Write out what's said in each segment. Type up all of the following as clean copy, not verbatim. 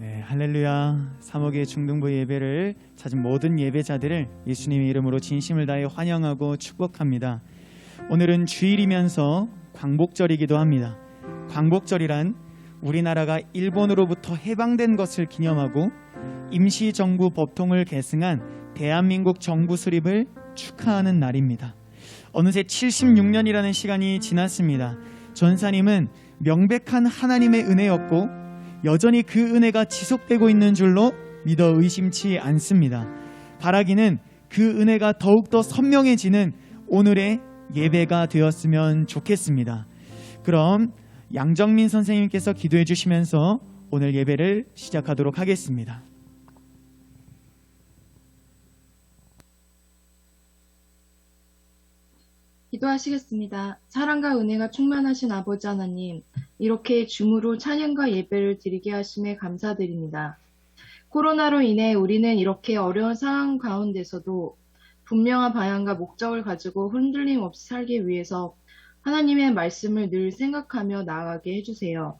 네, 할렐루야. 사목의 중등부 예배를 찾은 모든 예배자들을 예수님의 이름으로 진심을 다해 환영하고 축복합니다. 오늘은 주일이면서 광복절이기도 합니다. 광복절이란 우리나라가 일본으로부터 해방된 것을 기념하고 임시정부 법통을 계승한 대한민국 정부 수립을 축하하는 날입니다. 어느새 76년이라는 시간이 지났습니다. 전사님은 명백한 하나님의 은혜였고 여전히 그 은혜가 지속되고 있는 줄로 믿어 의심치 않습니다. 바라기는 그 은혜가 더욱더 선명해지는 오늘의 예배가 되었으면 좋겠습니다. 그럼 양정민 선생님께서 기도해 주시면서 오늘 예배를 시작하도록 하겠습니다. 기도하시겠습니다. 사랑과 은혜가 충만하신 아버지 하나님, 이렇게 줌으로 찬양과 예배를 드리게 하심에 감사드립니다. 코로나로 인해 우리는 이렇게 어려운 상황 가운데서도 분명한 방향과 목적을 가지고 흔들림 없이 살기 위해서 하나님의 말씀을 늘 생각하며 나아가게 해주세요.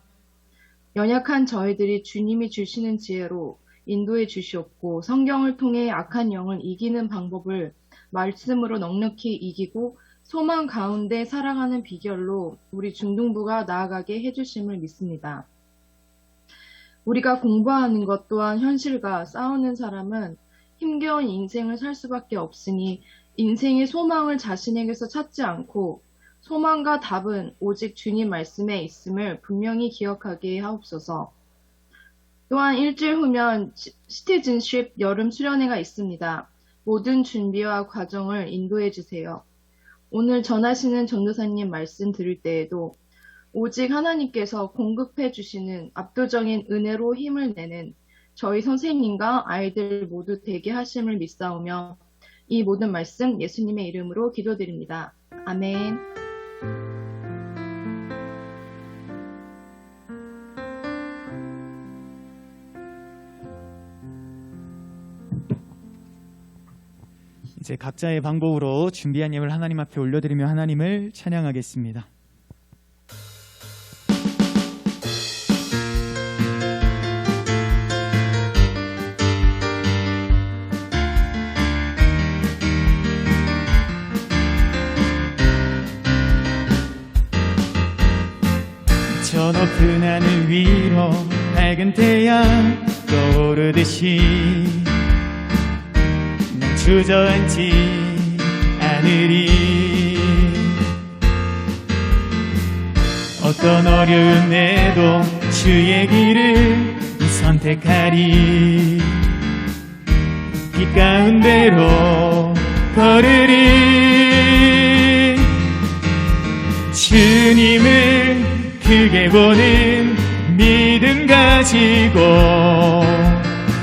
연약한 저희들이 주님이 주시는 지혜로 인도해 주시옵고 성경을 통해 악한 영을 이기는 방법을 말씀으로 넉넉히 이기고 소망 가운데 살아가는 비결로 우리 중등부가 나아가게 해주심을 믿습니다. 우리가 공부하는 것 또한 현실과 싸우는 사람은 힘겨운 인생을 살 수밖에 없으니 인생의 소망을 자신에게서 찾지 않고 소망과 답은 오직 주님 말씀에 있음을 분명히 기억하게 하옵소서. 또한 일주일 후면 시티즌십 여름 수련회가 있습니다. 모든 준비와 과정을 인도해 주세요. 오늘 전하시는 전도사님 말씀 들을 때에도 오직 하나님께서 공급해 주시는 압도적인 은혜로 힘을 내는 저희 선생님과 아이들 모두 되게 하심을 믿사오며 이 모든 말씀 예수님의 이름으로 기도드립니다. 아멘. 이제 각자의 방법으로 준비한 예물을 하나님 앞에 올려드리며 하나님을 찬양하겠습니다. 저 높은 하늘 위로 밝은 태양 떠오르듯이 주저앉지 않으리. 어떤 어려움에도 주의 길을 선택하리. 길 가운데로 걸으리. 주님을 크게 보는 믿음 가지고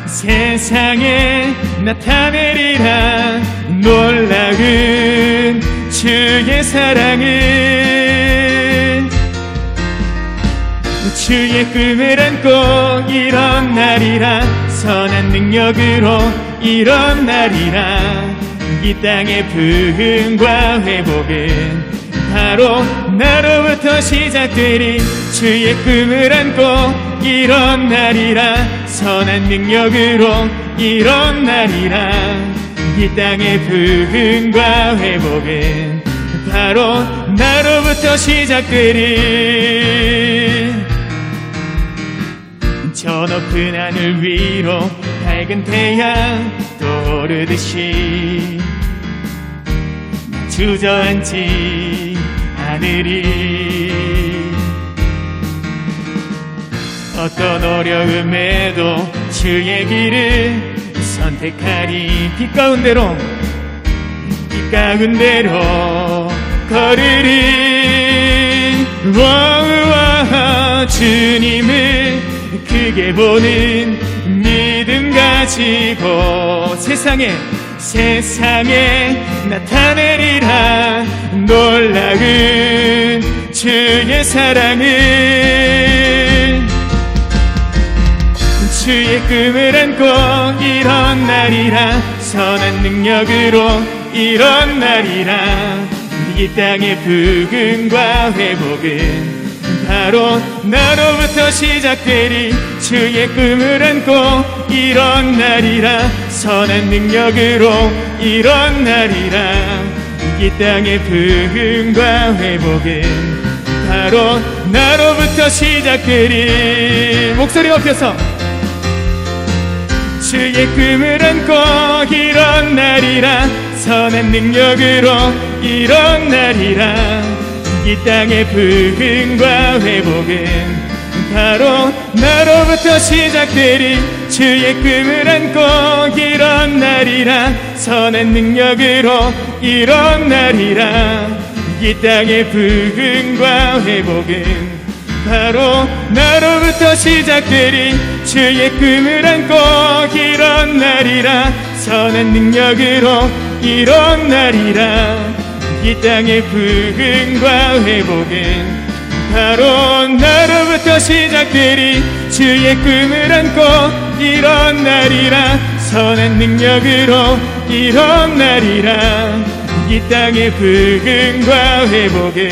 세상에 나타내리라. 놀라운 주의 사랑은 주의 꿈을 안고 일어나리라. 선한 능력으로 일어나리라. 이 땅의 부흥과 회복은 바로 나로부터 시작되리. 주의 꿈을 안고 일어나리라. 선한 능력으로 일어나리라. 이 땅의 부흥과 회복은 바로 나로부터 시작되리. 저 높은 하늘 위로 밝은 태양 떠오르듯이 주저앉지 않으리. 어떤 어려움에도 주의 길을 선택하리. 빛 가운데로 걸으리. 주님을 크게 보는 믿음 가지고 세상에 나타내리라. 놀라운 주의 사랑은 주의 꿈을 안고 일어나리라. 선한 능력으로 일어나리라. 이 땅의 부흥과 회복은 바로 나로부터 시작되리 주의 꿈을 안고 일어나리라. 선한 능력으로 일어나리라. 이 땅의 부흥과 회복은 바로 나로부터 시작되리. 목소리 높여서 주의 꿈을 안고 일어나리라. 선한 능력으로 일어나리라. 이 땅의 부흥과 회복은 바로 나로부터 시작되리. 주의 꿈을 안고 일어나리라. 선한 능력으로 일어나리라. 이 땅의 부흥과 회복은 바로 나로부터 시작되리. 주의 꿈을 안고 일어나리라. 선한 능력으로 일어나리라. 이 땅의 부흥과 회복은 바로 나로부터 시작되리. 주의 꿈을 안고 일어나리라. 선한 능력으로 일어나리라. 이 땅의 부흥과 회복은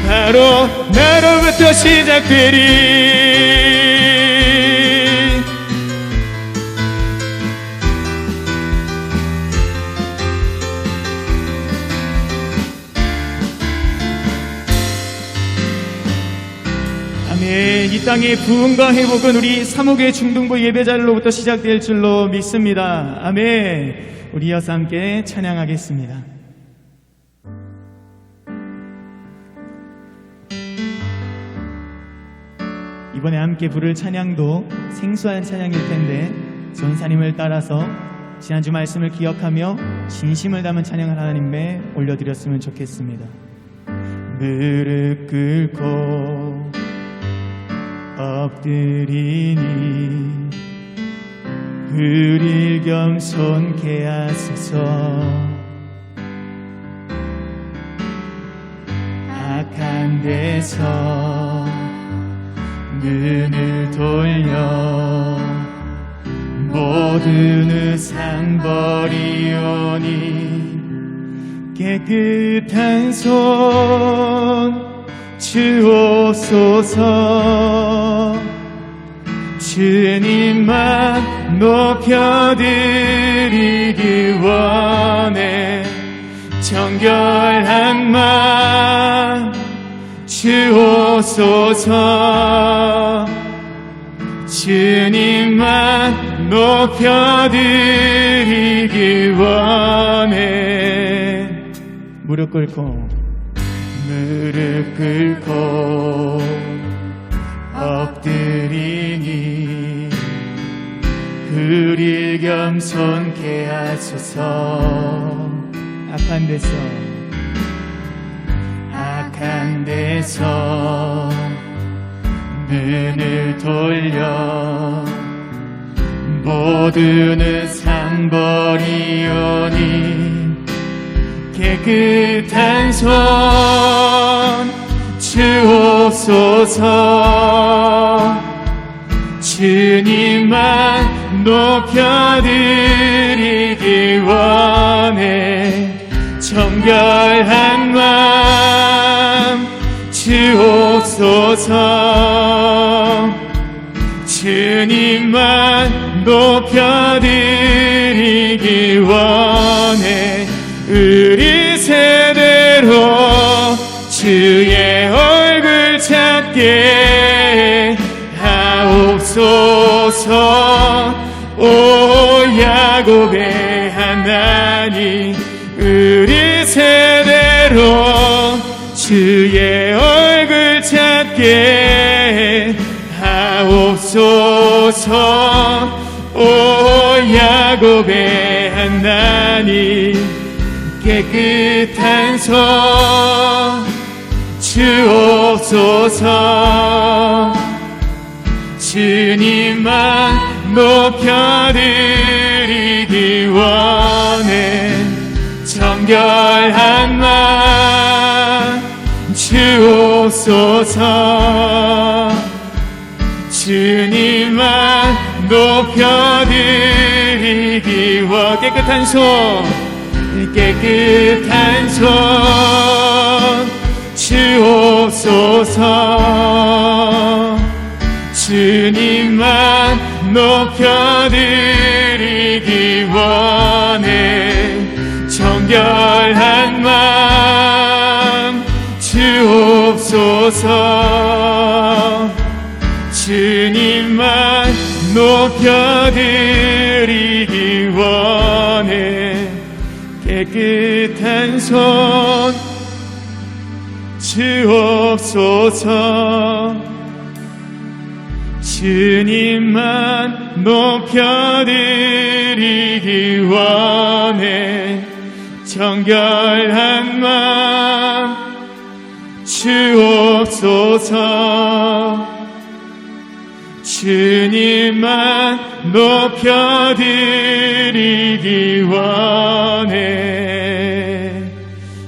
바로 나로부터 시작되리. 아멘. 이 땅의 부흥과 회복은 우리 사목의 중등부 예배자로부터 시작될 줄로 믿습니다. 아멘. 우리 이어서 함께 찬양하겠습니다. 이번에 함께 부를 찬양도 생소한 찬양일 텐데 전사님을 따라서 지난주 말씀을 기억하며 진심을 담은 찬양을 하나님께 올려드렸으면 좋겠습니다. 무릎 꿇고 엎드리니 우리 겸손케 하소서. 악한 데서 눈을 돌려 모든 의상 버리오니 깨끗한 손 주옵소서. 주님만 높여드리기 원해. 정결한 맘 주옵소서. 주님만 높여드리기 원해. 무릎 꿇고 엎드리니 우리 겸손케 하소서. 악한 데서 눈을 돌려 모든 의상 버리오니 깨끗한 손 주옵소서. 주님만 높여드리기 원해. 정결한 맘 주옵소서. 주님만 높여드리기 원해. 우리 세대로 주의 얼굴 찾게 하옵소서. 오 야곱의 하나님, 우리 세대로 주의 얼굴 찾게 하옵소서. 오 야곱의 하나님, 깨끗한 손 주옵소서. 주님만 높여드리기 원해. 정결한 맘 주옵소서. 주님만 높여드리기 원해. 깨끗한 손 주옵소서. 주옵소서. 주님만 높여드리기 원해. 정결한 마음 주옵소서. 주님만 높여드리기 원해. 깨끗한 손 주옵소서. 주님만 높여드리기 원해. 정결한 마음 주옵소서. 주님만 높여드리기 원해.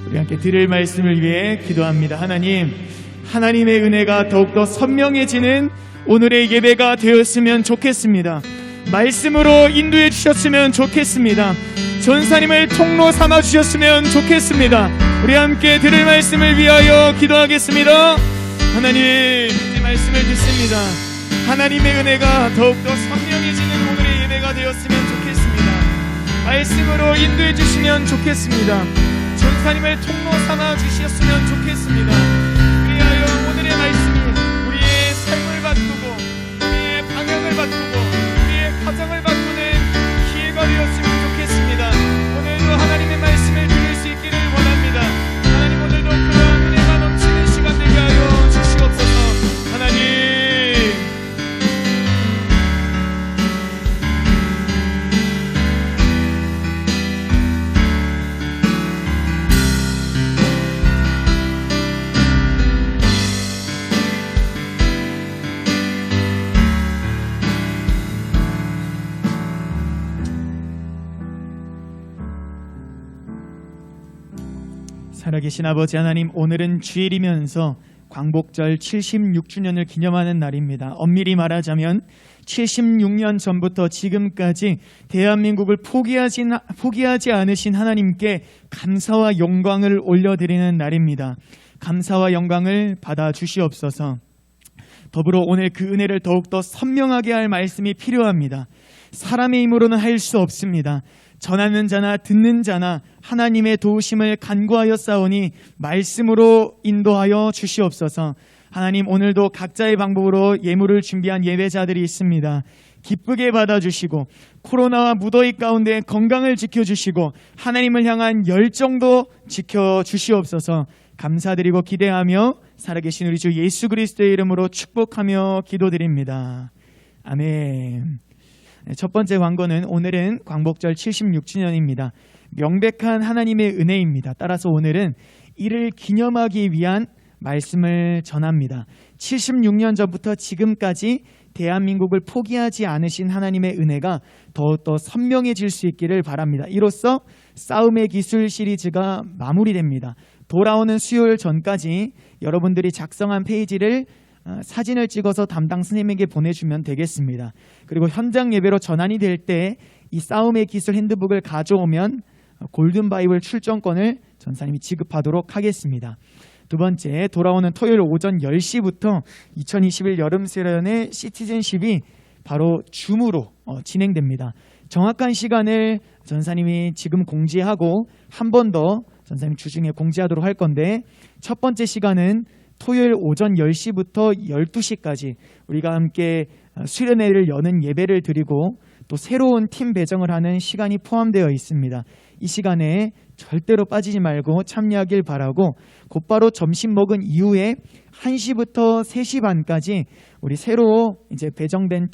우리 함께 들을 말씀을 위해 기도합니다. 하나님, 하나님의 은혜가 더욱더 선명해지는 오늘의 예배가 되었으면 좋겠습니다. 말씀으로 인도해 주셨으면 좋겠습니다. 전사님을 통로 삼아 주셨으면 좋겠습니다. 우리 함께 들을 말씀을 위하여 기도하겠습니다. 하나님, 이제 말씀을 듣습니다. 하나님의 은혜가 더욱더 선명해지는 오늘의 예배가 되었으면 좋겠습니다. 말씀으로 인도해 주시면 좋겠습니다. 전사님을 통로 삼아 주셨으면 좋겠습니다. 그리하여 오늘의 말씀이 우리의 삶을 바꾸고 우리의 방향을 바꾸고 우리의 가정을 바꾸는 기회가 되었으면 좋겠습니다. 오늘도 하나님의 말씀을 들을 수 있기를 원합니다. 하나님, 오늘도 그러한 은혜가 넘치는 시간 되게 하여 주시옵소서. 하나님, 살아계신 아버지 하나님, 오늘은 주일이면서 광복절 76주년을 기념하는 날입니다. 엄밀히 말하자면 76년 전부터 지금까지 대한민국을 포기하지 않으신 하나님께 감사와 영광을 올려드리는 날입니다. 감사와 영광을 받아 주시옵소서. 더불어 오늘 그 은혜를 더욱더 선명하게 할 말씀이 필요합니다. 사람의 힘으로는 할 수 없습니다. 전하는 자나 듣는 자나 하나님의 도우심을 간구하여 싸우니 말씀으로 인도하여 주시옵소서. 하나님, 오늘도 각자의 방법으로 예물을 준비한 예배자들이 있습니다. 기쁘게 받아주시고 코로나와 무더위 가운데 건강을 지켜주시고 하나님을 향한 열정도 지켜주시옵소서. 감사드리고 기대하며 살아계신 우리 주 예수 그리스도의 이름으로 축복하며 기도드립니다. 아멘. 첫 번째 광고는 오늘은 광복절 76주년입니다. 명백한 하나님의 은혜입니다. 따라서 오늘은 이를 기념하기 위한 말씀을 전합니다. 76년 전부터 지금까지 대한민국을 포기하지 않으신 하나님의 은혜가 더욱더 선명해질 수 있기를 바랍니다. 이로써 싸움의 기술 시리즈가 마무리됩니다. 돌아오는 수요일 전까지 여러분들이 작성한 페이지를 사진을 찍어서 담당 선생님에게 보내주면 되겠습니다. 그리고 현장 예배로 전환이 될 때 이 싸움의 기술 핸드북을 가져오면 골든바이블 출전권을 전사님이 지급하도록 하겠습니다. 두 번째, 돌아오는 토요일 오전 10시부터 2021 여름 수련회 시티즌십이 바로 줌으로 진행됩니다. 정확한 시간을 전사님이 지금 공지하고 한 번 더 전사님 주중에 공지하도록 할 건데, 첫 번째 시간은 토요일 오전 10시부터 12시까지 우리가 함께 수련회를 여는 예배를 드리고 또 새로운 팀 배정을 하는 시간이 포함되어 있습니다. 이 시간에 절대로 빠지지 말고 참여하길 바라고, 곧바로 점심 먹은 이후에 1시부터 3시 반까지 우리 새로 이제 배정된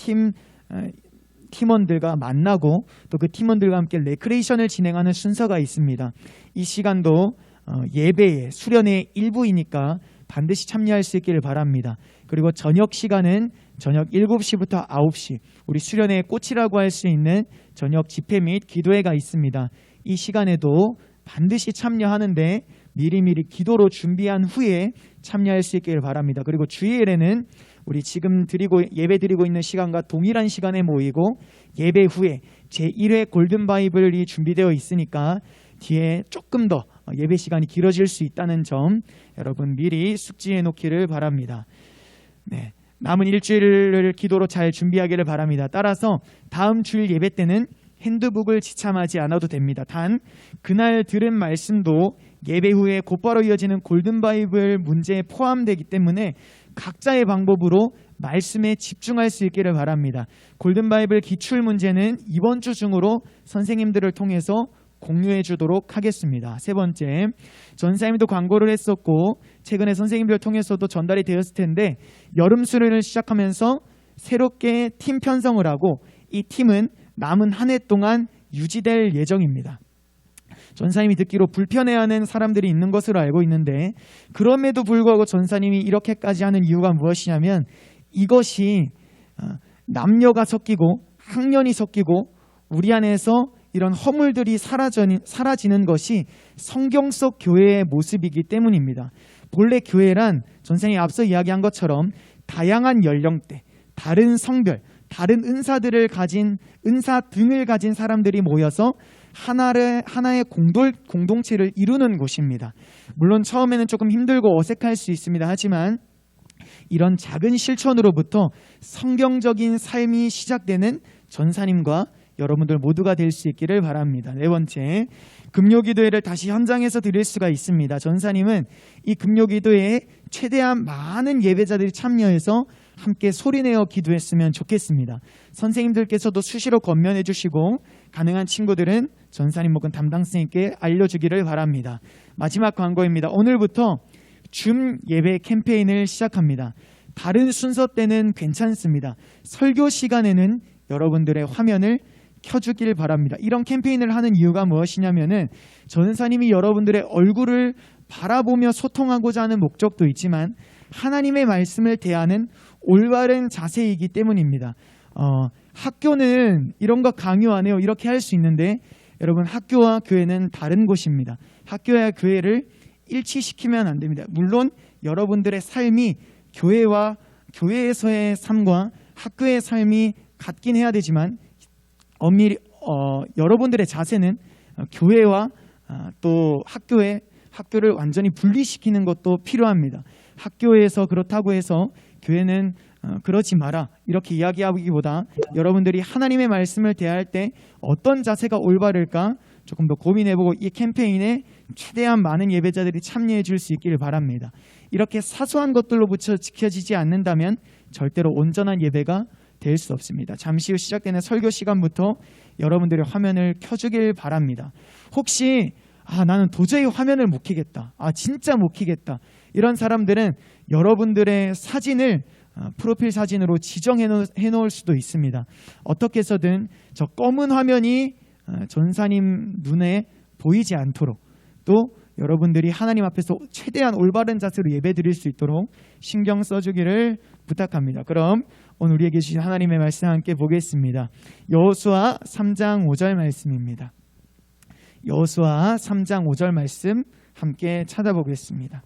팀원들과 만나고 또 그 팀원들과 함께 레크레이션을 진행하는 순서가 있습니다. 이 시간도 예배의 수련회의 일부이니까 반드시 참여할 수 있기를 바랍니다. 그리고 저녁 시간은 저녁 7시부터 9시 우리 수련회의 꽃이라고 할 수 있는 저녁 집회 및 기도회가 있습니다. 이 시간에도 반드시 참여하는데 미리미리 기도로 준비한 후에 참여할 수 있기를 바랍니다. 그리고 주일에는 우리 지금 예배 드리고 있는 시간과 동일한 시간에 모이고 예배 후에 제1회 골든바이블이 준비되어 있으니까 뒤에 조금 더 예배 시간이 길어질 수 있다는 점 여러분 미리 숙지해 놓기를 바랍니다. 네, 남은 일주일을 기도로 잘 준비하기를 바랍니다. 따라서 다음 주일 예배 때는 핸드북을 지참하지 않아도 됩니다. 단 그날 들은 말씀도 예배 후에 곧바로 이어지는 골든바이블 문제에 포함되기 때문에 각자의 방법으로 말씀에 집중할 수 있기를 바랍니다. 골든바이블 기출문제는 이번 주 중으로 선생님들을 통해서 공유해 주도록 하겠습니다. 세 번째, 전사님도 광고를 했었고 최근에 선생님들 통해서도 전달이 되었을 텐데 여름 수련을 시작하면서 새롭게 팀 편성을 하고 이 팀은 남은 한 해 동안 유지될 예정입니다. 전사님이 듣기로 불편해하는 사람들이 있는 것으로 알고 있는데 그럼에도 불구하고 전사님이 이렇게까지 하는 이유가 무엇이냐면 이것이 남녀가 섞이고 학년이 섞이고 우리 안에서 이런 허물들이 사라지는 것이 성경 속 교회의 모습이기 때문입니다. 본래 교회란 전생에 앞서 이야기한 것처럼 다양한 연령대, 다른 성별, 다른 은사들을 가진 은사 등을 가진 사람들이 모여서 하나의 공동체를 이루는 곳입니다. 물론 처음에는 조금 힘들고 어색할 수 있습니다. 하지만 이런 작은 실천으로부터 성경적인 삶이 시작되는 전사님과 여러분들 모두가 될 수 있기를 바랍니다. 네 번째, 금요기도회를 다시 현장에서 드릴 수가 있습니다. 전사님은 이 금요기도회에 최대한 많은 예배자들이 참여해서 함께 소리내어 기도했으면 좋겠습니다. 선생님들께서도 수시로 권면해 주시고 가능한 친구들은 전사님 혹은 담당선생님께 알려주기를 바랍니다. 마지막 광고입니다. 오늘부터 줌 예배 캠페인을 시작합니다. 다른 순서 때는 괜찮습니다. 설교 시간에는 여러분들의 화면을 켜주길 바랍니다. 이런 캠페인을 하는 이유가 무엇이냐면은 전사님이 여러분들의 얼굴을 바라보며 소통하고자 하는 목적도 있지만 하나님의 말씀을 대하는 올바른 자세이기 때문입니다. 학교는 이런 거 강요 안 해요. 이렇게 할 수 있는데 여러분 학교와 교회는 다른 곳입니다. 학교와 교회를 일치시키면 안 됩니다. 물론 여러분들의 삶이 교회에서의 삶과 학교의 삶이 같긴 해야 되지만 엄밀히 여러분들의 자세는 교회와 또 학교를 완전히 분리시키는 것도 필요합니다. 학교에서 그렇다고 해서 교회는 그러지 마라 이렇게 이야기하기보다 여러분들이 하나님의 말씀을 대할 때 어떤 자세가 올바를까 조금 더 고민해보고 이 캠페인에 최대한 많은 예배자들이 참여해 줄 수 있기를 바랍니다. 이렇게 사소한 것들로부터 지켜지지 않는다면 절대로 온전한 예배가 될 수 없습니다. 잠시 후 시작되는 설교 시간부터 여러분들의 화면을 켜주길 바랍니다. 혹시 나는 도저히 화면을 못 켜겠다. 진짜 못 켜겠다. 이런 사람들은 여러분들의 사진을 프로필 사진으로 지정해 놓을 수도 있습니다. 어떻게 해서든 저 검은 화면이 전사님 눈에 보이지 않도록 또 여러분들이 하나님 앞에서 최대한 올바른 자세로 예배 드릴 수 있도록 신경 써주기를 부탁합니다. 그럼 오늘 우리에게 주신 하나님의 말씀 함께 보겠습니다. 여호수아 3장 5절 말씀입니다. 여호수아 3장 5절 말씀 함께 찾아보겠습니다.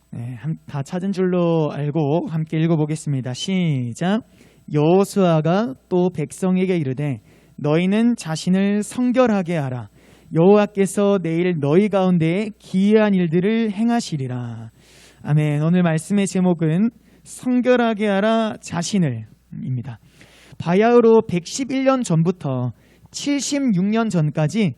네, 다 찾은 줄로 알고 함께 읽어보겠습니다. 시작. 여호수아가 또 백성에게 이르되 너희는 자신을 성결하게 하라. 여호와께서 내일 너희 가운데에 기이한 일들을 행하시리라. 아멘. 오늘 말씀의 제목은 성결하게 하라 자신을 입니다. 바야흐로 111년 전부터 76년 전까지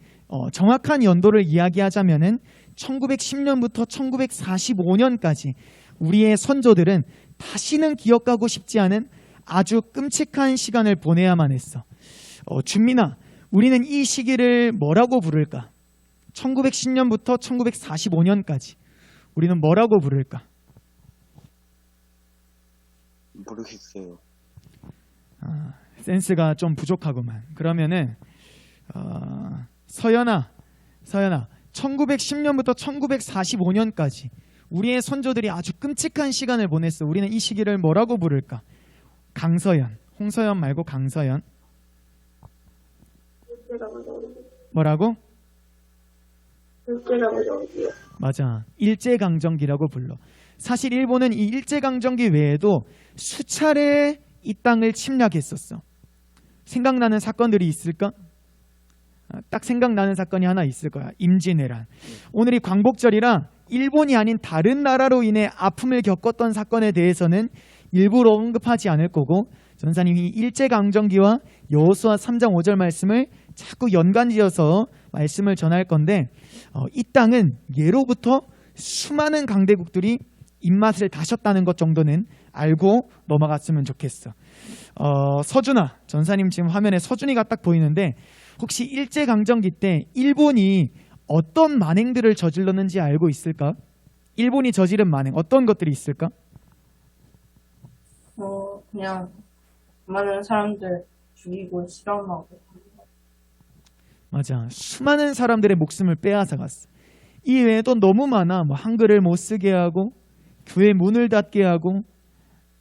정확한 연도를 이야기하자면은 1910년부터 1945년까지 우리의 선조들은 다시는 기억하고 싶지 않은 아주 끔찍한 시간을 보내야만 했어. 준민아, 우리는 이 시기를 뭐라고 부를까? 1910년부터 1945년까지 우리는 뭐라고 부를까? 모르겠어요. 센스가 좀 부족하구만. 그러면은 서연아 1910년부터 1945년까지 우리의 선조들이 아주 끔찍한 시간을 보냈어. 우리는 이 시기를 뭐라고 부를까? 강서연, 홍서연 말고 강서연. 뭐라고? 일제강점기요. 맞아. 일제강점기라고 불러. 사실 일본은 이 일제강점기 외에도 수차례 이 땅을 침략했었어. 생각나는 사건들이 있을까? 딱 생각나는 사건이 하나 있을 거야. 임진왜란. 오늘이 광복절이라 일본이 아닌 다른 나라로 인해 아픔을 겪었던 사건에 대해서는 일부러 언급하지 않을 거고, 전사님이 일제강점기와 여호수아 3장 5절 말씀을 자꾸 연관지어서 말씀을 전할 건데, 이 땅은 예로부터 수많은 강대국들이 입맛을 다셨다는 것 정도는 알고 넘어갔으면 좋겠어. 서준아, 전사님 지금 화면에 서준이가 딱 보이는데, 혹시 일제강점기 때 일본이 어떤 만행들을 저질렀는지 알고 있을까? 일본이 저지른 만행 어떤 것들이 있을까? 그냥 많은 사람들 죽이고 실험하고. 맞아. 수많은 사람들의 목숨을 빼앗아갔어. 이 외에도 너무 많아. 뭐 한글을 못 쓰게 하고, 교회 문을 닫게 하고,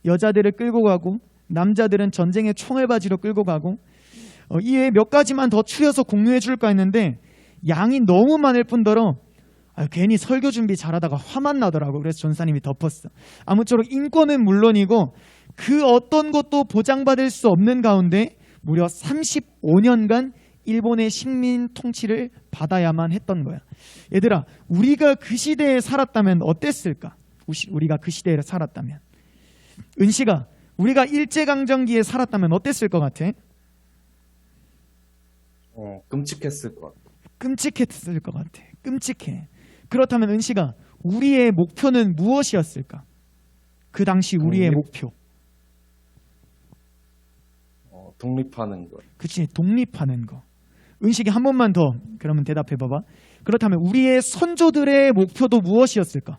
여자들을 끌고 가고, 남자들은 전쟁의 총을 바지로 끌고 가고, 이 외에 몇 가지만 더 추려서 공유해 줄까 했는데 양이 너무 많을 뿐더러 괜히 설교 준비 잘하다가 화만 나더라고. 그래서 전사님이 덮었어. 아무쪼록 인권은 물론이고 그 어떤 것도 보장받을 수 없는 가운데 무려 35년간 일본의 식민 통치를 받아야만 했던 거야. 얘들아, 우리가 그 시대에 살았다면 어땠을까? 우리가 그 시대에 살았다면. 은식아, 우리가 일제강점기에 살았다면 어땠을 것 같아? 끔찍했을 것 같아. 끔찍했을 것 같아. 끔찍해. 그렇다면 은식아, 우리의 목표는 무엇이었을까? 그 당시 우리의 목표. 독립하는 거. 그치, 독립하는 거. 은식이 한 번만 더 그러면 대답해 봐봐. 그렇다면 우리의 선조들의 목표도 무엇이었을까?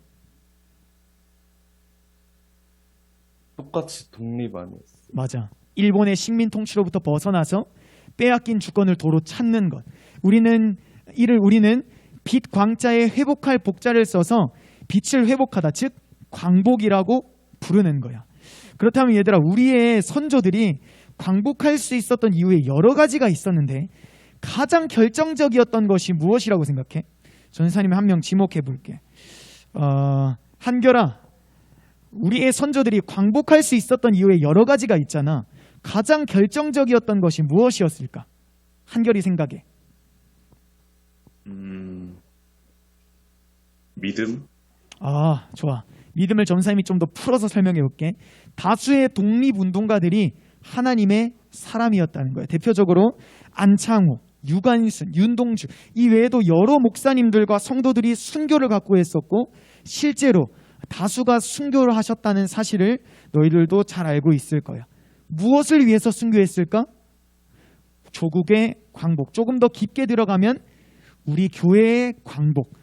똑같이 독립 아니었어. 맞아. 일본의 식민 통치로부터 벗어나서 빼앗긴 주권을 도로 찾는 것. 우리는 빛 광자에 회복할 복자를 써서 빛을 회복하다, 즉 광복이라고 부르는 거야. 그렇다면 얘들아, 우리의 선조들이 광복할 수 있었던 이유에 여러 가지가 있었는데 가장 결정적이었던 것이 무엇이라고 생각해? 전사님 한 명 지목해 볼게. 한결아, 우리의 선조들이 광복할 수 있었던 이유에 여러 가지가 있잖아. 가장 결정적이었던 것이 무엇이었을까? 한결이 생각해. 믿음? 좋아. 믿음을 전사님이 좀 더 풀어서 설명해 볼게. 다수의 독립운동가들이 하나님의 사람이었다는 거예요. 대표적으로 안창호, 유관순, 윤동주, 이 외에도 여러 목사님들과 성도들이 순교를 갖고 했었고, 실제로 다수가 순교를 하셨다는 사실을 너희들도 잘 알고 있을 거야. 무엇을 위해서 순교했을까? 조국의 광복. 조금 더 깊게 들어가면 우리 교회의 광복,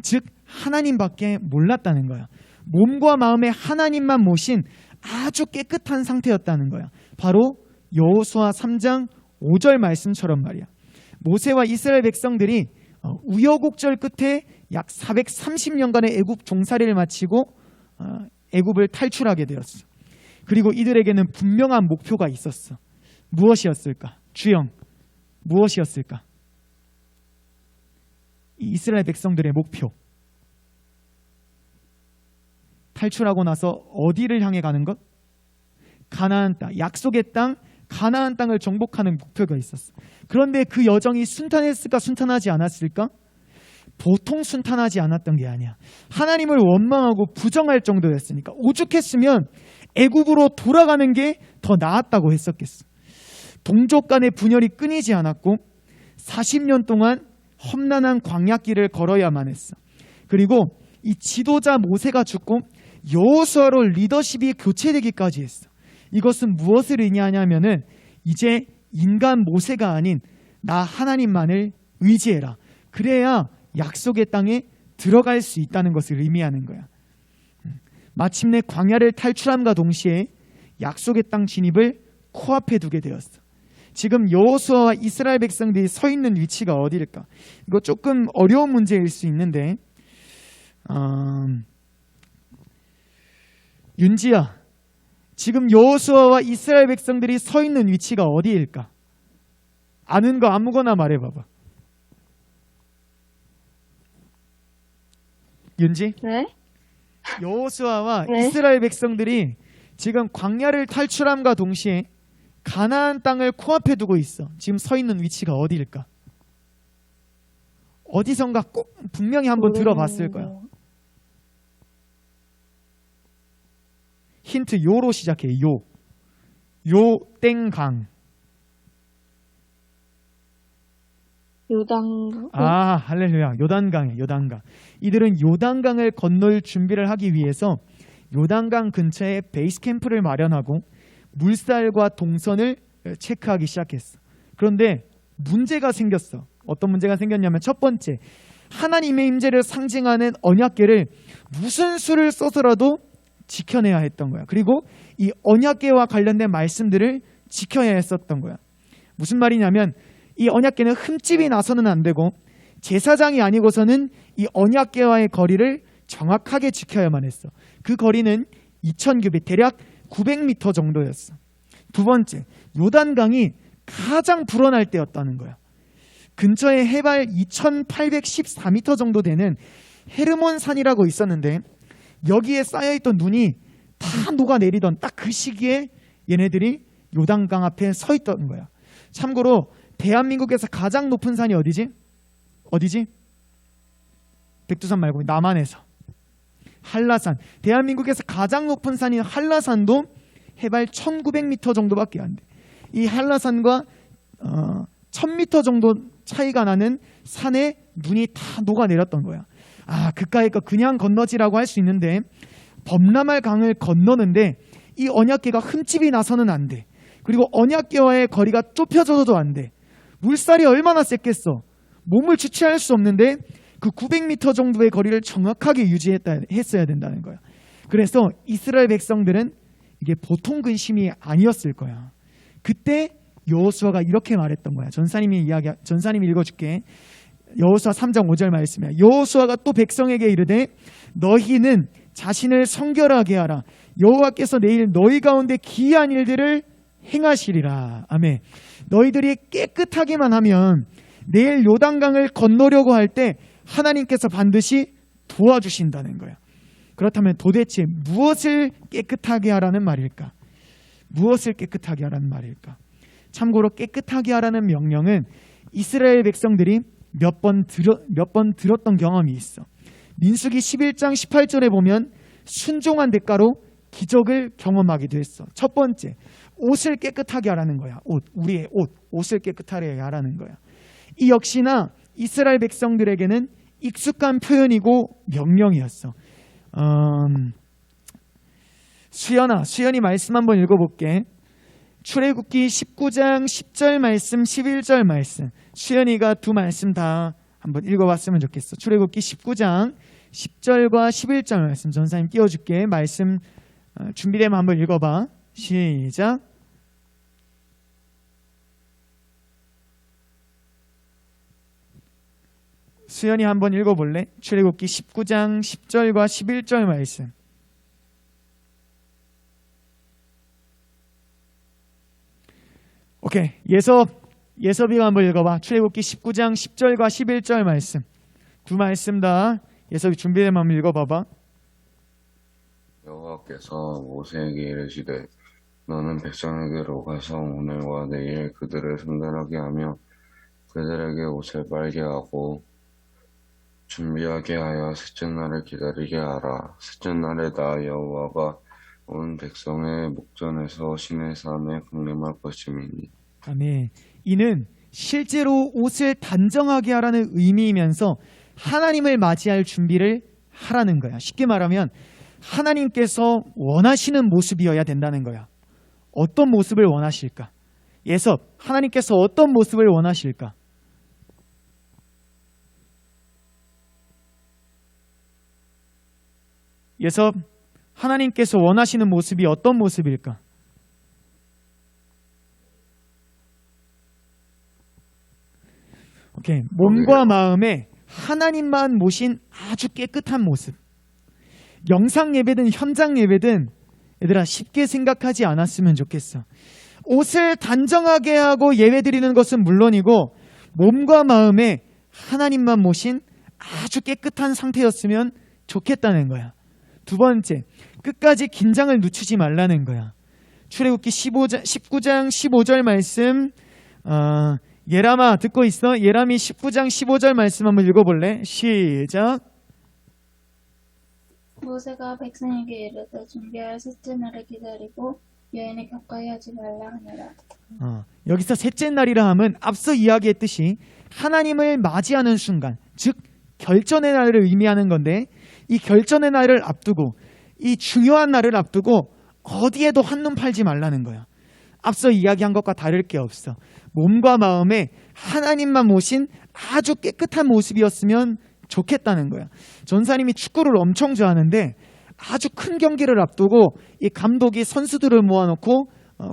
즉 하나님밖에 몰랐다는 거야. 몸과 마음에 하나님만 모신 아주 깨끗한 상태였다는 거야. 바로 여호수아 3장 5절 말씀처럼 말이야. 모세와 이스라엘 백성들이 우여곡절 끝에 약 430년간의 애굽 종살이를 마치고 애굽을 탈출하게 되었어. 그리고 이들에게는 분명한 목표가 있었어. 무엇이었을까? 주영, 무엇이었을까? 이 이스라엘 백성들의 목표. 탈출하고 나서 어디를 향해 가는 것? 가나안 땅, 약속의 땅, 가나안 땅을 정복하는 목표가 있었어. 그런데 그 여정이 순탄했을까, 순탄하지 않았을까? 보통 순탄하지 않았던 게 아니야. 하나님을 원망하고 부정할 정도였으니까. 오죽했으면 애굽으로 돌아가는 게 더 나았다고 했었겠어. 동족 간의 분열이 끊이지 않았고 40년 동안 험난한 광야길을 걸어야만 했어. 그리고 이 지도자 모세가 죽고 여호수아로 리더십이 교체되기까지 했어. 이것은 무엇을 의미하냐면은 이제 인간 모세가 아닌 나 하나님만을 의지해라. 그래야 약속의 땅에 들어갈 수 있다는 것을 의미하는 거야. 마침내 광야를 탈출함과 동시에 약속의 땅 진입을 코앞에 두게 되었어. 지금 여호수아와 이스라엘 백성들이 서 있는 위치가 어디일까? 이거 조금 어려운 문제일 수 있는데 윤지야, 지금 여호수아와 이스라엘 백성들이 서 있는 위치가 어디일까? 아는 거 아무거나 말해봐봐. 윤지? 네? 여호수아와 네. 이스라엘 백성들이 지금 광야를 탈출함과 동시에 가나안 땅을 코앞에 두고 있어. 지금 서 있는 위치가 어디일까? 어디선가 꼭 분명히 한번 들어봤을 거야. 힌트 요로 시작해. 요 땡강. 요단강? 아, 할렐루야. 요단강이야. 요단강. 이들은 요단강을 건널 준비를 하기 위해서 요단강 근처에 베이스 캠프를 마련하고 물살과 동선을 체크하기 시작했어. 그런데 문제가 생겼어. 어떤 문제가 생겼냐면 첫 번째, 하나님의 임재를 상징하는 언약궤를 무슨 수를 써서라도 지켜내야 했던 거야. 그리고 이 언약궤와 관련된 말씀들을 지켜야 했었던 거야. 무슨 말이냐면 이 언약궤는 흠집이 나서는 안 되고 제사장이 아니고서는 이 언약궤와의 거리를 정확하게 지켜야만 했어. 그 거리는 2000규빗, 대략 900m 정도였어. 두 번째, 요단강이 가장 불어날 때였다는 거야. 근처에 해발 2814m 정도 되는 헤르몬산이라고 있었는데 여기에 쌓여있던 눈이 다 녹아내리던 딱 그 시기에 얘네들이 요단강 앞에 서 있던 거야. 참고로 대한민국에서 가장 높은 산이 어디지? 어디지? 백두산 말고 남한에서 한라산. 대한민국에서 가장 높은 산인 한라산도 해발 1900m 정도밖에 안 돼. 이 한라산과 1000m 정도 차이가 나는 산에 눈이 다 녹아내렸던 거야. 아, 그까이 거 그냥 건너지라고 할 수 있는데 범람할 강을 건너는데 이 언약궤가 흠집이 나서는 안 돼. 그리고 언약궤와의 거리가 좁혀져도 안 돼. 물살이 얼마나 셌겠어. 몸을 주체할 수 없는데 그 900m 정도의 거리를 정확하게 했어야 된다는 거야. 그래서 이스라엘 백성들은 이게 보통 근심이 아니었을 거야. 그때 여호수아가 이렇게 말했던 거야. 전사님이 읽어줄게. 여호수아 3장 5절 말씀이야. 여호수아가 또 백성에게 이르되 너희는 자신을 성결하게 하라. 여호와께서 내일 너희 가운데 기이한 일들을 행하시리라. 아멘. 너희들이 깨끗하기만 하면 내일 요단강을 건너려고 할 때 하나님께서 반드시 도와주신다는 거야. 그렇다면 도대체 무엇을 깨끗하게 하라는 말일까? 무엇을 깨끗하게 하라는 말일까? 참고로 깨끗하게 하라는 명령은 이스라엘 백성들이 몇 번 들었던 경험이 있어. 민수기 11장 18절에 보면 순종한 대가로 기적을 경험하기도 했어. 첫 번째, 옷을 깨끗하게 하라는 거야. 우리의 옷을 깨끗하게 하라는 거야. 이 역시나 이스라엘 백성들에게는 익숙한 표현이고 명령이었어. 수연이 말씀 한번 읽어볼게. 출애굽기 19장 10절 말씀, 11절 말씀. 수연이가 두 말씀 다 한번 읽어봤으면 좋겠어. 출애굽기 19장 10절과 11절 말씀. 전사님 띄워줄게. 말씀 준비되면 한번 읽어봐. 시작. 수연이 한번 읽어볼래? 출애굽기 19장 10절과 11절 말씀. 오케이. 예섭이가 한번 읽어봐. 출애굽기 19장 10절과 11절 말씀. 두 말씀 다 예섭이 준비되면 한번 읽어봐봐. 여호와께서 모세에게 이르시되 너는 백성에게로 가서 오늘과 내일 그들을 성결하게 하며 그들에게 옷을 빨게 하고 준비하게 하여 셋째 날을 기다리게 하라. 셋째 날에 나 여호와가 온 백성의 목전에서 시내산에 강림할 것임이니. 아멘. 이는 실제로 옷을 단정하게 하라는 의미이면서 하나님을 맞이할 준비를 하라는 거야. 쉽게 말하면 하나님께서 원하시는 모습이어야 된다는 거야. 어떤 모습을 원하실까? 예섭, 하나님께서 어떤 모습을 원하실까? 예섭, 하나님께서 원하시는 모습이 어떤 모습일까? 오케이. 몸과 마음에 하나님만 모신 아주 깨끗한 모습. 영상 예배든 현장 예배든 얘들아 쉽게 생각하지 않았으면 좋겠어. 옷을 단정하게 하고 예배 드리는 것은 물론이고 몸과 마음에 하나님만 모신 아주 깨끗한 상태였으면 좋겠다는 거야. 두 번째, 끝까지 긴장을 늦추지 말라는 거야. 출애굽기 19장 15절 말씀, 예람아 듣고 있어? 예람이 19장 15절 말씀 한번 읽어볼래? 시작. 모세가 백성에게 이르되 준비할 셋째 날을 기다리고 여인을 격가히 하지 말라 하니라. 여기서 셋째 날이라 함은 앞서 이야기했듯이 하나님을 맞이하는 순간, 즉 결전의 날을 의미하는 건데, 이 결전의 날을 앞두고, 이 중요한 날을 앞두고 어디에도 한눈 팔지 말라는 거야. 앞서 이야기한 것과 다를 게 없어. 몸과 마음에 하나님만 모신 아주 깨끗한 모습이었으면 좋겠다는 거야. 전사님이 축구를 엄청 좋아하는데 아주 큰 경기를 앞두고 이 감독이 선수들을 모아놓고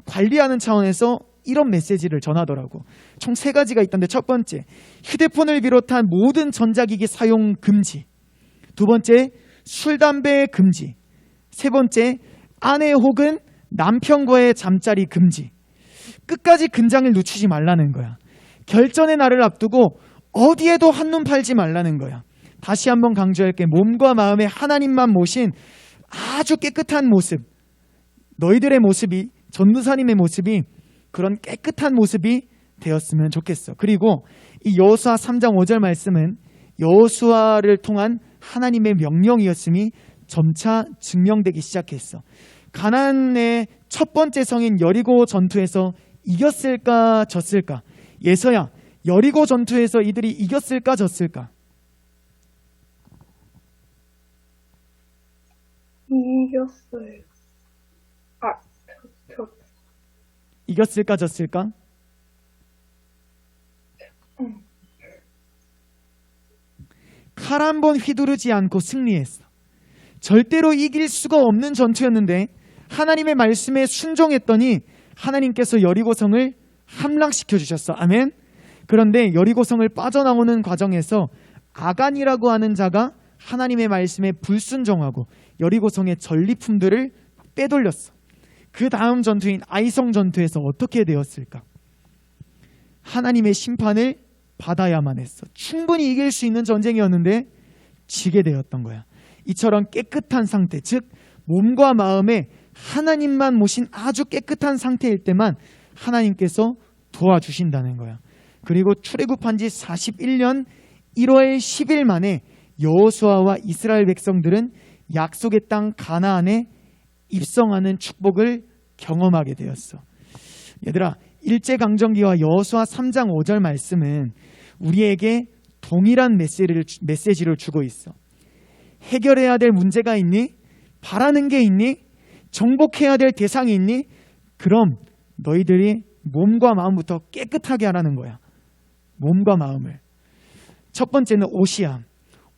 관리하는 차원에서 이런 메시지를 전하더라고. 총 3가지가 있던데, 첫 번째, 휴대폰을 비롯한 모든 전자기기 사용 금지. 두 번째, 술, 담배 금지. 세 번째, 아내 혹은 남편과의 잠자리 금지. 끝까지 긴장을 늦추지 말라는 거야. 결전의 날을 앞두고 어디에도 한눈 팔지 말라는 거야. 다시 한번 강조할게. 몸과 마음에 하나님만 모신 아주 깨끗한 모습, 너희들의 모습이, 전도사님의 모습이 그런 깨끗한 모습이 되었으면 좋겠어. 그리고 이 여호수아 3장 5절 말씀은 여호수아를 통한 하나님의 명령이었음이 점차 증명되기 시작했어. 가나안의 첫 번째 성인 여리고 전투에서 이겼을까 졌을까? 예서야, 여리고 전투에서 이들이 이겼을까 졌을까? 이겼어요. 이겼을까 졌을까? 칼 한 번 휘두르지 않고 승리했어. 절대로 이길 수가 없는 전투였는데 하나님의 말씀에 순종했더니 하나님께서 여리고성을 함락시켜 주셨어. 아멘. 그런데 여리고성을 빠져나오는 과정에서 아간이라고 하는 자가 하나님의 말씀에 불순종하고 여리고성의 전리품들을 빼돌렸어. 그 다음 전투인 아이성 전투에서 어떻게 되었을까? 하나님의 심판을 받아야만 했어. 충분히 이길 수 있는 전쟁이었는데 지게 되었던 거야. 이처럼 깨끗한 상태, 즉 몸과 마음에 하나님만 모신 아주 깨끗한 상태일 때만 하나님께서 도와주신다는 거야. 그리고 출애굽한 지 41년 1월 10일 만에 여호수아와 이스라엘 백성들은 약속의 땅 가나안에 입성하는 축복을 경험하게 되었어. 얘들아, 일제강점기와 여호수아 3장 5절 말씀은 우리에게 동일한 메시지를 주고 있어. 해결해야 될 문제가 있니? 바라는 게 있니? 정복해야 될 대상이 있니? 그럼 너희들이 몸과 마음부터 깨끗하게 하라는 거야. 몸과 마음을. 첫 번째는 옷이야.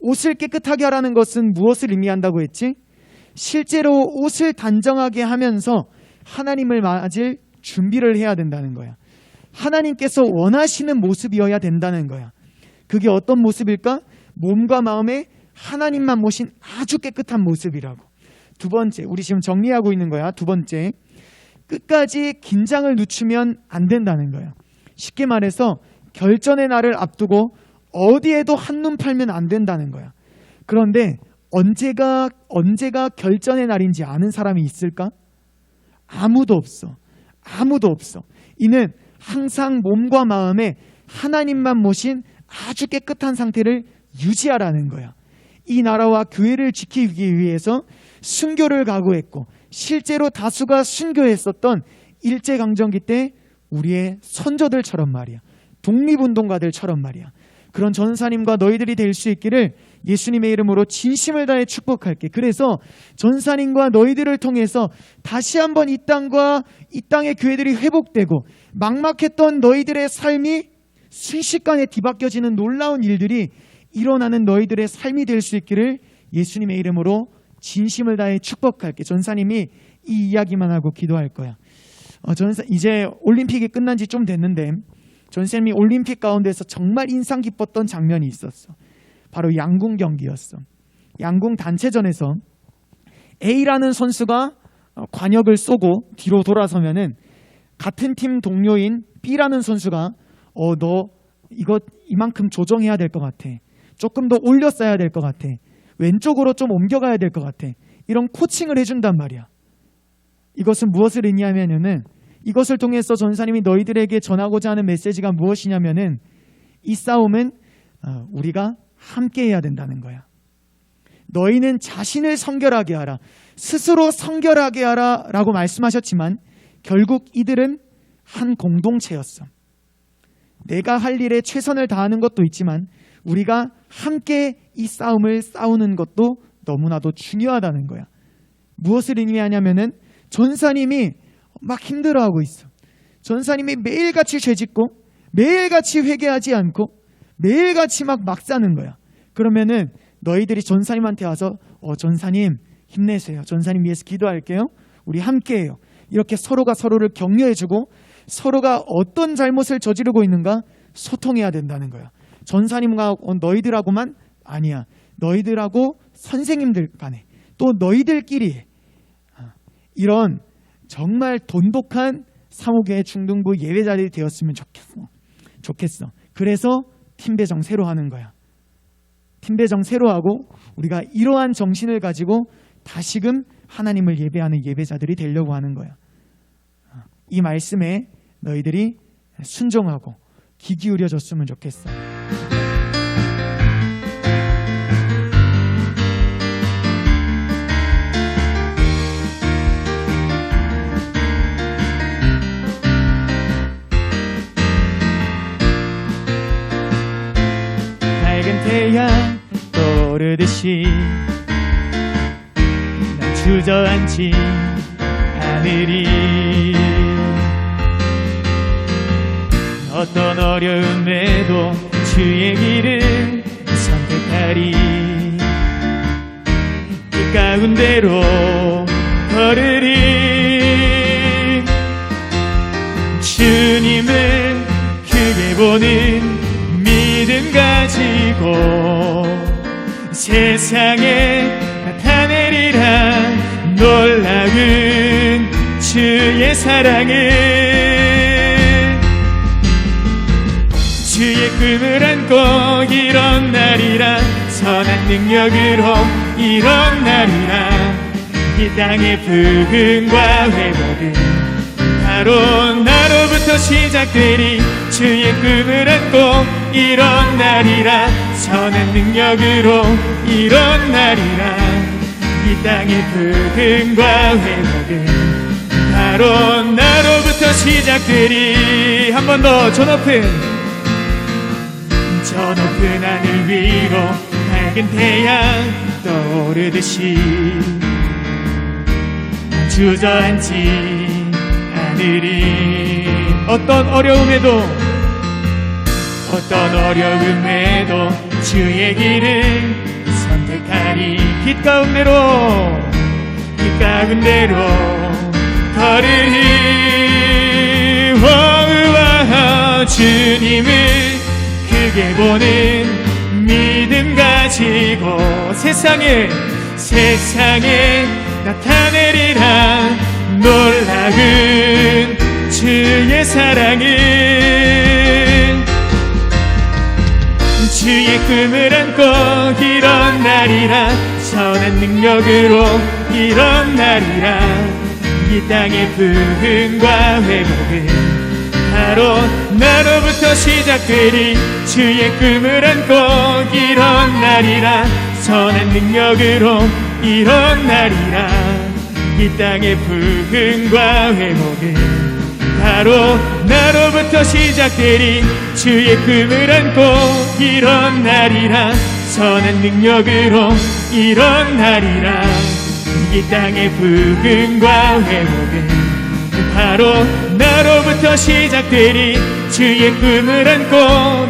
옷을 깨끗하게 하라는 것은 무엇을 의미한다고 했지? 실제로 옷을 단정하게 하면서 하나님을 맞을 준비를 해야 된다는 거야. 하나님께서 원하시는 모습이어야 된다는 거야. 그게 어떤 모습일까? 몸과 마음에 하나님만 모신 아주 깨끗한 모습이라고. 두 번째, 우리 지금 정리하고 있는 거야. 두 번째, 끝까지 긴장을 늦추면 안 된다는 거야. 쉽게 말해서 결전의 날을 앞두고 어디에도 한눈 팔면 안 된다는 거야. 그런데 언제가 결전의 날인지 아는 사람이 있을까? 아무도 없어. 아무도 없어. 이는 항상 몸과 마음에 하나님만 모신 아주 깨끗한 상태를 유지하라는 거야. 이 나라와 교회를 지키기 위해서 순교를 각오했고 실제로 다수가 순교했었던 일제강점기 때 우리의 선조들처럼 말이야. 독립운동가들처럼 말이야. 그런 전사님과 너희들이 될 수 있기를 예수님의 이름으로 진심을 다해 축복할게. 그래서 전사님과 너희들을 통해서 다시 한번 이 땅과 이 땅의 교회들이 회복되고 막막했던 너희들의 삶이 순식간에 뒤바뀌어지는 놀라운 일들이 일어나는 너희들의 삶이 될 수 있기를 예수님의 이름으로 진심을 다해 축복할게. 전사님이 이 이야기만 하고 기도할 거야. 이제 올림픽이 끝난 지 좀 됐는데 전사님이 올림픽 가운데서 정말 인상 깊었던 장면이 있었어. 바로 양궁 경기였어. 양궁 단체전에서 A라는 선수가 관역을 쏘고 뒤로 돌아서면은 같은 팀 동료인 B라는 선수가 너 이거 이만큼 조정해야 될 것 같아. 조금 더 올렸어야 될 것 같아. 왼쪽으로 좀 옮겨가야 될 것 같아. 이런 코칭을 해준단 말이야. 이것은 무엇을 의미하냐면은 이것을 통해서 전사님이 너희들에게 전하고자 하는 메시지가 무엇이냐면은 이 싸움은 우리가 함께 해야 된다는 거야. 너희는 자신을 성결하게 하라. 스스로 성결하게 하라 라고 말씀하셨지만 결국 이들은 한 공동체였어. 내가 할 일에 최선을 다하는 것도 있지만 우리가 함께 이 싸움을 싸우는 것도 너무나도 중요하다는 거야. 무엇을 의미하냐면은 전사님이 막 힘들어하고 있어. 전사님이 매일같이 죄짓고 매일같이 회개하지 않고 매일같이 막 사는 거야. 그러면은 너희들이 전사님한테 와서 전사님 힘내세요. 전사님 위해서 기도할게요. 우리 함께해요. 이렇게 서로가 서로를 격려해주고 서로가 어떤 잘못을 저지르고 있는가 소통해야 된다는 거야. 전사님과 너희들하고만 아니야. 너희들하고 선생님들 간에 또 너희들끼리 이런 정말 돈독한 상호교회 중등부 예배자들이 되었으면 좋겠어. 그래서 팀 배정 새로 하는 거야. 팀 배정 새로 하고 우리가 이러한 정신을 가지고 다시금 하나님을 예배하는 예배자들이 되려고 하는 거야. 이 말씀에 너희들이 순종하고 귀 기울여줬으면 좋겠어. 밝은 태양 떠오르듯이 난 주저앉지 않으리. 어떤 어려움에도 주의 길을 선택하리. 이 가운데로 걸으리. 주님을 크게 보는 믿음 가지고 세상에 나타내리라. 놀라운 주의 사랑을 주의 꿈을 안고 일어나리라. 선한 능력으로 일어나리라. 이 땅의 부흥과 회복은 바로 나로부터 시작되리. 주의 꿈을 안고 일어나리라. 선한 능력으로 일어나리라. 이 땅의 부흥과 회복은 바로 나로부터 시작되리. 한 번 더 저 높은 하늘 위로 밝은 태양 떠오르듯이 주저앉지 않으리. 어떤 어려움에도 주의 길을 선택하리. 빛 가운데로 걸으리. 와우와 주님을 크게 보는 믿음 가지고 세상에 나타내리라. 놀라운 주의 사랑을 주의 꿈을 안고 일어나리라. 선한 능력으로 일어나리라. 이 땅의 부흥과 회복은 바로 나로부터 시작되리. 주의 꿈을 안고 일어나리라. 선한 능력으로 일어나리라. 이 땅의 부흥과 회복은 바로 나로부터 시작되리. 주의 꿈을 안고 일어나리라. 선한 능력으로 일어나리라. 이 땅의 부흥과 회복은 바로 나로부터 시작되리. 주의 꿈을 안고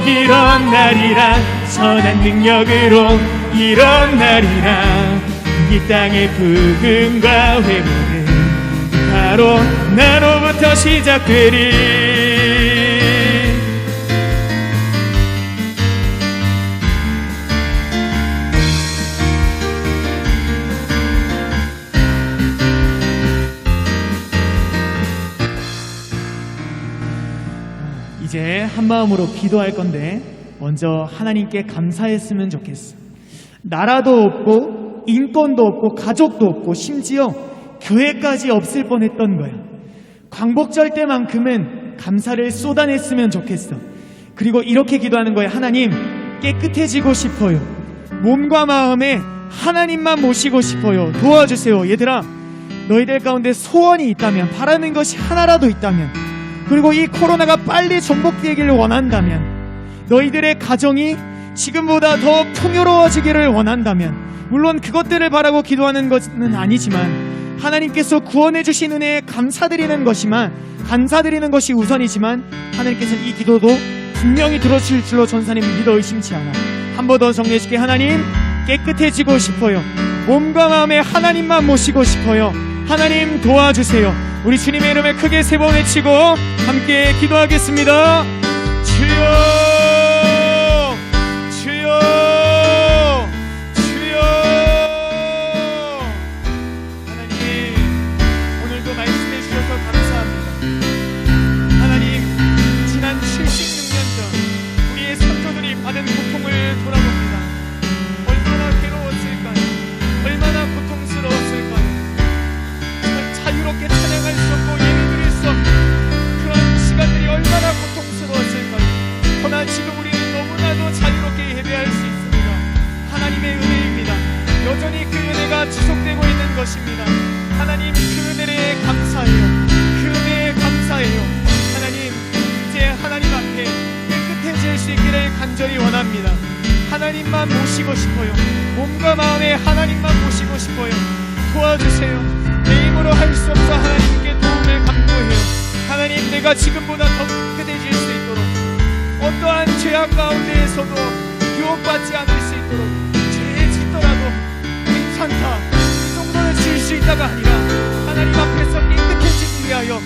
일어나리라. 선한 능력으로 일어나리라. 이 땅의 부흥과 회복은 바로 나로부터 시작되리. 이제 한 마음으로 기도할 건데 먼저 하나님께 감사했으면 좋겠어. 나라도 없고 인권도 없고 가족도 없고 심지어 교회까지 없을 뻔했던 거야. 광복절 때만큼은 감사를 쏟아냈으면 좋겠어. 그리고 이렇게 기도하는 거야. 하나님, 깨끗해지고 싶어요. 몸과 마음에 하나님만 모시고 싶어요. 도와주세요. 얘들아, 너희들 가운데 소원이 있다면, 바라는 것이 하나라도 있다면, 그리고 이 코로나가 빨리 정복되기를 원한다면, 너희들의 가정이 지금보다 더 풍요로워지기를 원한다면, 물론 그것들을 바라고 기도하는 것은 아니지만 하나님께서 구원해 주신 은혜에 감사드리는 것이 우선이지만 하나님께서는 이 기도도 분명히 들어주실 줄로 전사님 믿어 의심치 않아. 한 번 더 정리해 줄게. 하나님, 깨끗해지고 싶어요. 몸과 마음에 하나님만 모시고 싶어요. 하나님 도와주세요. 우리 주님의 이름을 크게 3번 외치고 함께 기도하겠습니다. 주여, 주여, 주여. 하나님, 오늘도 말씀해 주셔서 감사합니다. 하나님, 지난 76년 전 우리의 선조들이 받은 고통을 돌아봅니다. 얼마나 괴로웠을까요? 얼마나 고통스러웠을까요? 정말 자유롭게 찬양할 수 없고 예배드릴 수 없는 그런 시간들이 얼마나 고통스러웠을까요? 그러나 지금 우리는 너무나도 자유롭게 예배할 수 있습니다. 하나님의 은혜입니다. 여전히 그 은혜가 지속되고 있는 것입니다. 하나님, 그 은혜에 감사해요. 그 은혜에 감사해요. 하나님, 이제 하나님 앞에 깨끗해질 수 있기를 간절히 원합니다. 하나님만 모시고 싶어요. 몸과 마음에 하나님만 모시고 싶어요. 도와주세요. 내 힘으로 할 수 없어 하나님께 도움을 간구해요. 하나님, 내가 지금보다 더 깨끗해질 수 있도록, 어떠한 죄악 가운데에서도 유혹받지 않을 수 있도록, 죄에 짓더라도 괜찮다, 이 정도는 지을 수 있다가 아니라 하나님 앞에서 깨끗해지기 위하여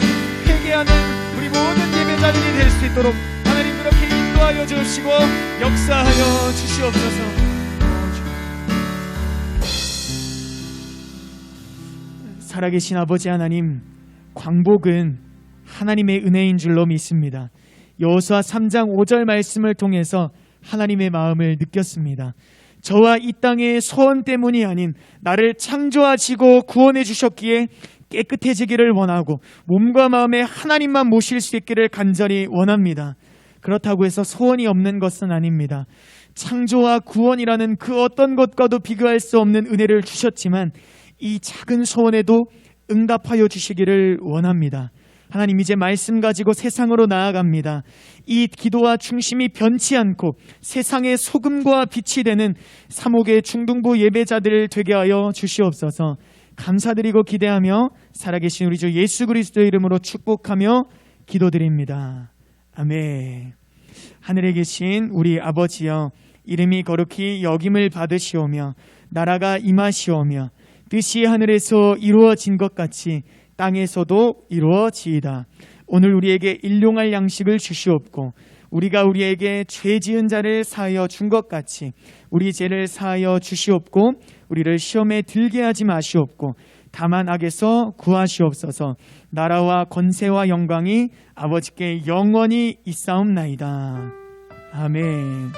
회개하는 우리 모든 예배자들이 될 수 있도록 하나님 그렇게 인도하여 주시고 역사하여 주시옵소서. 살아계신 아버지 하나님, 광복은 하나님의 은혜인 줄로 믿습니다. 여호수아 3장 5절 말씀을 통해서 하나님의 마음을 느꼈습니다. 저와 이 땅의 소원 때문이 아닌 나를 창조하시고 구원해 주셨기에 깨끗해지기를 원하고 몸과 마음에 하나님만 모실 수 있기를 간절히 원합니다. 그렇다고 해서 소원이 없는 것은 아닙니다. 창조와 구원이라는 그 어떤 것과도 비교할 수 없는 은혜를 주셨지만 이 작은 소원에도 응답하여 주시기를 원합니다. 하나님, 이제 말씀 가지고 세상으로 나아갑니다. 이 기도와 중심이 변치 않고 세상의 소금과 빛이 되는 사목의 중등부 예배자들 되게 하여 주시옵소서. 감사드리고 기대하며 살아계신 우리 주 예수 그리스도의 이름으로 축복하며 기도드립니다. 아멘. 하늘에 계신 우리 아버지여, 이름이 거룩히 여김을 받으시오며 나라가 임하시오며 뜻이 하늘에서 이루어진 것 같이 땅에서도 이루어지이다. 오늘 우리에게 일용할 양식을 주시옵고 우리가 우리에게 죄 지은 자를 사하여 준 것 같이 우리 죄를 사하여 주시옵고 우리를 시험에 들게 하지 마시옵고 다만 악에서 구하시옵소서. 나라와 권세와 영광이 아버지께 영원히 있사옵나이다. 아멘.